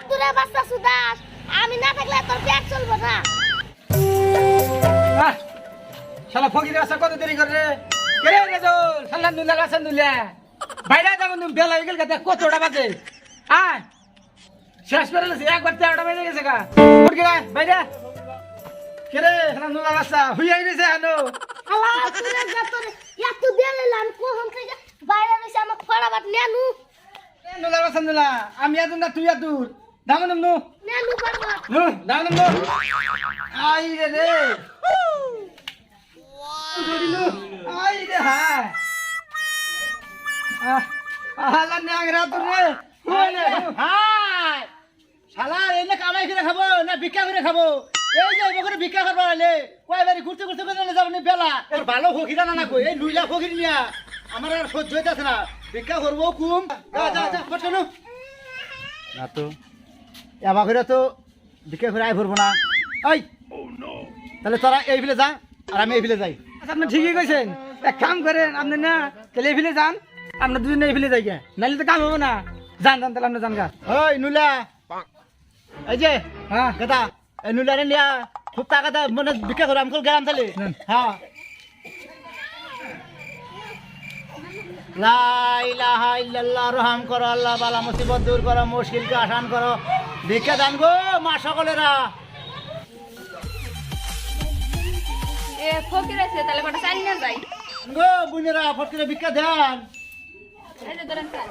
আতুরে বাচ্চা সুদাস আমি না থাকলে তোর পেট চলবে না। শালা ফকির আসা কত দেরি করে রে কে রে রেজল শালা নুলা রাসন নুলা বাইরে যাবো তুমি বেলা হয়ে গেল কতটা বাজে আয় শেষ করে গেছে একবার 13টা বেজে গেছে গা উঠ গে বাইরে কে রে শালা নুলা রাসা হুই আই গেছে আনো আল্লাহ তুই যা তোর এত দিলাম কোহন থেকে বাইরে এসে আমাকে ফড়াবাট নেনু নুলা রাসন নুলা আমি আদুন না তুই আদুর দামন নু নেনু করবা নু দামন নু আই রে রে ওয়াও আই রে হ্যাঁ আলা ন্যাংরা তুই রে হাই শালা এনে কামাই করে খাবো না ভিক্ষা করে খাবো এই যে এবার ভিক্ষা করবা আইলে কয়বারই ঘুরতে ঘুরতে করে যাবনি বেলা তোর ভালো ফকিরা না কই এই লুইলা ফকির নিয়া আমার আর সহ্য হইতাছে না ভিক্ষা করবো কুম যা যা যা ফটকানো না তো এবার করে তো ভিক্ষা করে আই ভরবো না এই তাহলে তোরা এই ভিলে যা আর আমি এই ভিলে যাই আচ্ছা আপনি ঠিকই কইছেন এক কাম করেন আপনি না তাহলে এই ভিলে যান আমরা দুজন এই ভিলে যাই গে নাইলে তো কাম হবে না যান যান তাহলে আপনি যান গা ওই নুলা এই যে হ্যাঁ কথা এই নুলারে নিয়া খুব টাকা মানে ভিক্ষা করে আমি গেলাম তাহলে হ্যাঁ লা ইলাহা ইল্লাল্লাহ রহম করো আল্লাহ বালা মুসিবত দূর করো মুশকিলকে আসান করো ভিক্ষা দান গো মা সকলেরা এ ফকির আছে তাহলে কটা চাল না যাই গো বুনেরা ফট করে ভিক্ষা দেন এই যে ধরেন চাল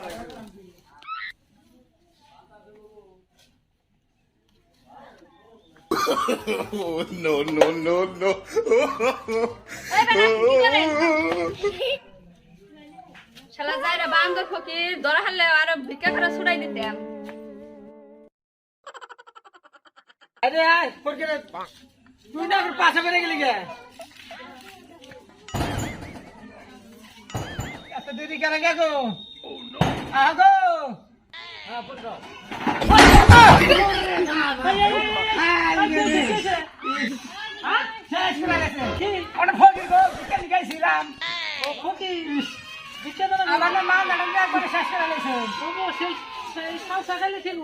No, no, no, no. এই বেটা কি করেন শালা যাইরা বান্দর ফকির ধরা হারলে আর ভিক্ষা করে ছুড়াই দিতাম আরে আয় পড়কে তুই না আমার পাশে বেরে গেলি গে এত দেরি কেন গে গো আগো হ্যাঁ পড়ো শেষ করে গেছে কি ওটা ফকির গো ভিক্ষা নিকাইছিলাম ও ফকির ভিক্ষা দাও আমার না মা ম্যাডাম একবার শেষ করে গেছে ও সেই সাউ সাকালে ছিল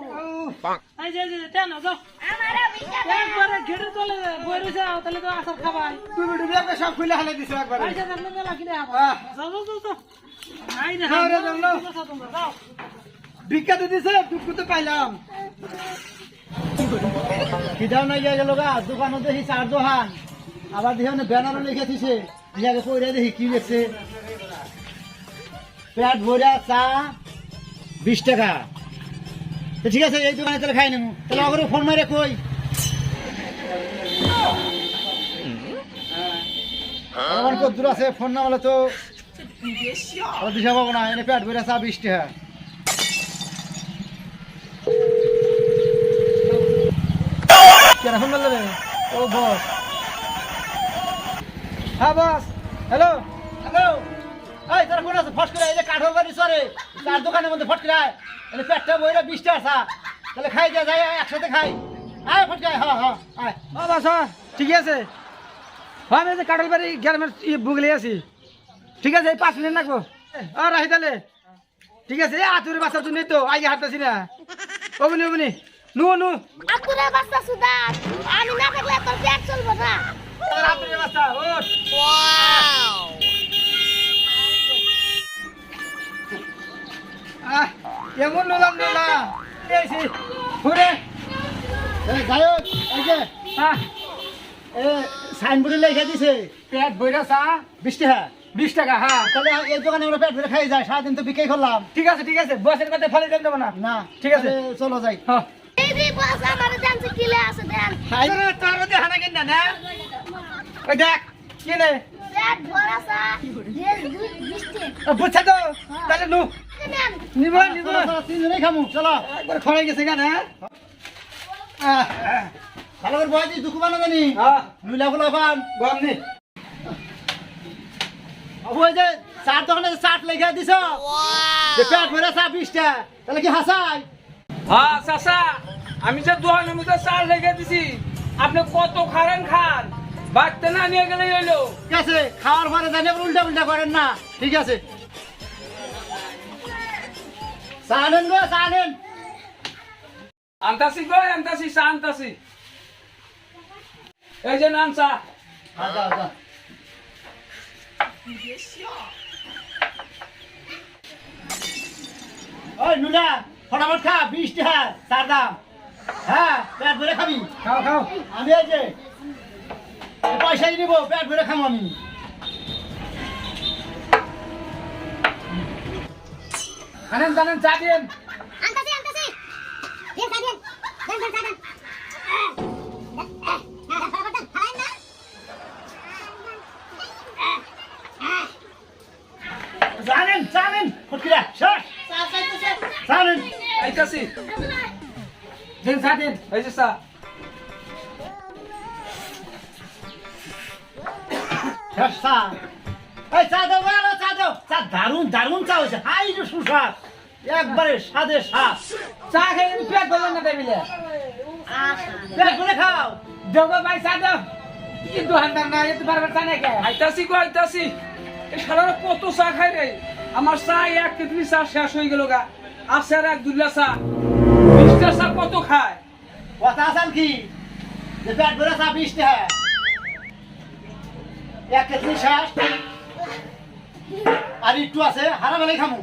এই যে তেন যাও আমারে বিটা একবারে ঘেড়ে চলে বইরে যাও তাহলে তো আসার খাবাই তুই বিড়ি দিয়ে সব খুলে হালে দিছ একবারে আইসা আপনি মেলা কিনে আবা যাও যাও যাও আই রে হাওরে যাও ভিক্ষা তো দিছে দুঃখ তো পাইলাম খিদাও নাই গেল গা দোকানও দেখি চার দোকান আবার দেখি ব্যানারও লিখে দিছে ইয়াকে কইরা দেখি কি লিখছে পেট ভরা চা 20 টাকা তো ঠিক আছে এই দোকানে তাহলে খাই নেবো তাহলে ওকে ফোন মারে কই আমার কত দূর আছে ফোন না হলে তো দিশা পাবো না এনে পেট ভরা চা 20 টাকা কেন ফোন করলে ও বস হ্যাঁ বস হ্যালো হ্যালো এই তোর কোন আছে ফট করে এই যে কাঠল বাড়ি সরে চার দোকানের মধ্যে ফট করে এনে পেটটা বইরা 20 টাকা আছে তাহলে খাই দিয়া যায় একসাথে খাই আয় ফট করে হ্যাঁ হ্যাঁ আয় ও বস ঠিক আছে হ্যাঁ আমি যে কাটল বাড়ি গ্রামের বুগলে আছি ঠিক আছে এই 5 মিনিট লাগবো রাহি তাহলে ঠিক আছে আতুরে বাচ্চা তুই নেই তো আগে হাঁটতেছি না অবনি অবনি নু নু আতুরে বাচ্চা সুদাস আমি না থাকলে তোর পেট চলবে না। আতুরে বাচ্চা ওঠ ওয়াও এমন নলাম নলা এসে ঘুরে এই গায়ক এই যে এ সাইনবোর্ডে লেখা দিছে পেট বইরা চা 20 টাকা 20 টাকা হ্যাঁ তাহলে এই দোকানে আমরা পেট ভরে খাই যায় সারাদিন তো বিক্রি করলাম ঠিক আছে বসের কথা ফলে দেব না না ঠিক আছে। তাহলে চলো যাই হ্যাঁ এই যে বস আমারে জানছে কিলে আছে দেন তোর মধ্যে হানা কেন না ওই দেখ কি নে পেট ভরা চা 20 বুঝছা তো তাহলে নু নেন নিব নিব চলো তিনজনেই খামু চলো একবার খড়াই গেছে কেন হ্যাঁ ভালো করে বয় দিস দুঃখ বানা জানি হ্যাঁ নুলা ফুলা পান গম নি ওই যে চার দোকানে চাট লেখা দিছ যে পেট ভরে চা 20 টাকা তাহলে কি হাসাই হ্যাঁ চাচা আমি যে দোকানের মধ্যে চাল রেখে দিছি আপনি কত খান বাড়তে না নিয়ে গেলে হইলো ঠিক আছে খাওয়ার পরে জানি আবার উল্টা উল্টা করেন না ঠিক আছে চা নেন গো চা নেন আনতাছি গো আনতাছি চা আনতাছি এই যে নাম চা হ্যাঁ যাও যাও ওই নুলা ফটাফট খা 20 টাকা চার দাম হ্যাঁ পেট ভরে খাবি খাও খাও আমি এই যে এই পয়সাই নিব পেট ভরে খাবো আমি আনেন জানেন চা দিন আনতাছি আনতাছি দেন চা দেন দেন চা দেন জানেন জানেন ফটকিরা শেষ জানেন আইতাছি দিন চা দিন এই যে চা শেষ চা এই চা দাও আরো চা দাও চা দারুন দারুন চা হয়েছে হাই যে সুস্বাদ একবারে স্বাদে স্বাদ চা খেয়ে পেট বললেন না টেবিলে পেট ভরে খাও দেবো ভাই চা দাও কিন্তু হান্দার না এত বারবার চা নাকি আইতাছি গো আইতাছি এই শালারা কত চা খাই রে আমার চা এক কেটলি চা শেষ হয়ে গেল গা আছে আর এক দুল্লা চা 20টা চা কত খায় কথা আসান কি যে পেট ভরে চা 20 টাকা এক কেজি শেষ আর একটু আছে হারা বেলায় খামু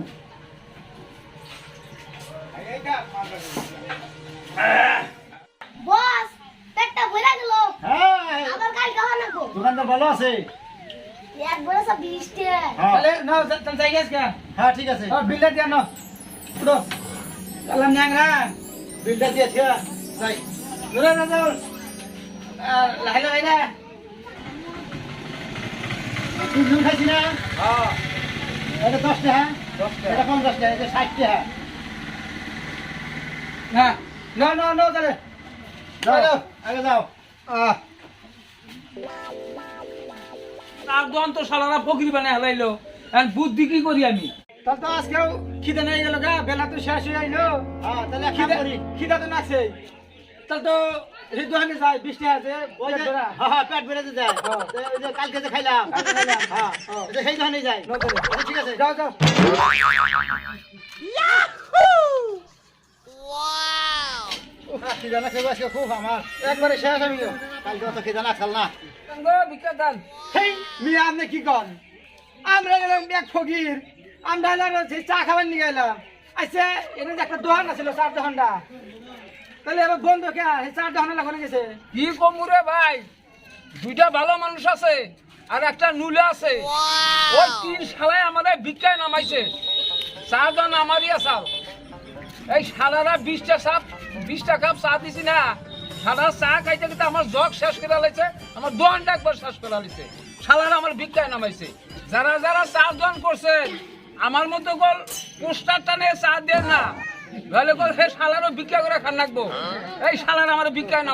বস পেটটা ভরে গেল হ্যাঁ আবার কাল খাওয়া না গো দোকানদার ভালো আছে এক বড় সব 20 টাকা হ্যাঁ তাহলে না তাহলে যাই গেছ কে হ্যাঁ ঠিক আছে বিলটা দিয়া না উঠো চালাম ন্যাংরা বিলটা দিয়েছি যাই দূরে না যাও লাইলা লাইলা তিনজন খাইছি না হ্যাঁ এটা 10 টাকা 10 টাকা। এটা 50 টাকা এটা 60 টাকা না না না না তাহলে যাও আগে যাও তার দন তো শালারা ফকির বানায় হেলাইলো এখন বুদ্ধি কি করি আমি তাহলে তো আজকেও খিদে নিয়ে গেল গা বেলা তো শেষ হয়ে আইলো হ্যাঁ তাহলে এক কাম খিদে করি খিদা তো নাছে তাহলে তো এই দোকানে যাই 20 টাকা আছে ওই যে পেট ভরা। হ্যাঁ পেট ভরে যায় ওই যে কালকে যে খাইলাম হ্যাঁ এটা সেই দোকানে যাই না তাহলে। আচ্ছা, ঠিক আছে যাও যাও খিদা না খেয়ে আজকে খুব আমার একবারে শেষ আমি কালকে অত খিদা না খাল না গো বিকা দান হেই মিয়া আপনি কি কন আমরা গেলাম এক ফকির আমরা গেলাম সেই চা খাবার নিয়ে গেলাম আচ্ছা এখানে যে একটা দোকান আছিল চার দোকানটা তাহলে এবার বন্ধ কে সেই চার দোকানে লাগানো গেছে কি কমুরে ভাই দুইটা ভালো মানুষ আছে আর একটা নুলে আছে ওই তিন শালায় আমাদের ভিক্ষায় নামাইছে চা দান আমারই আসাল এই শালারা 20টা কাপ চা দিছি না শালা চা খাইতে খাইতে আমার জগ শেষ করে লাইছে আমার দোয়ানটা একবার শেষ করে লাইছে শালারা আমার ভিক্ষায় নামাইছে যারা যারা চা দান করছে আমার মতো গোল পোস্টার টানে চা দেন না নাহলে গোল হে শালারও ভিক্ষা করে খান রাখবো এই শালারা আমার ভিক্ষায় নামাইছে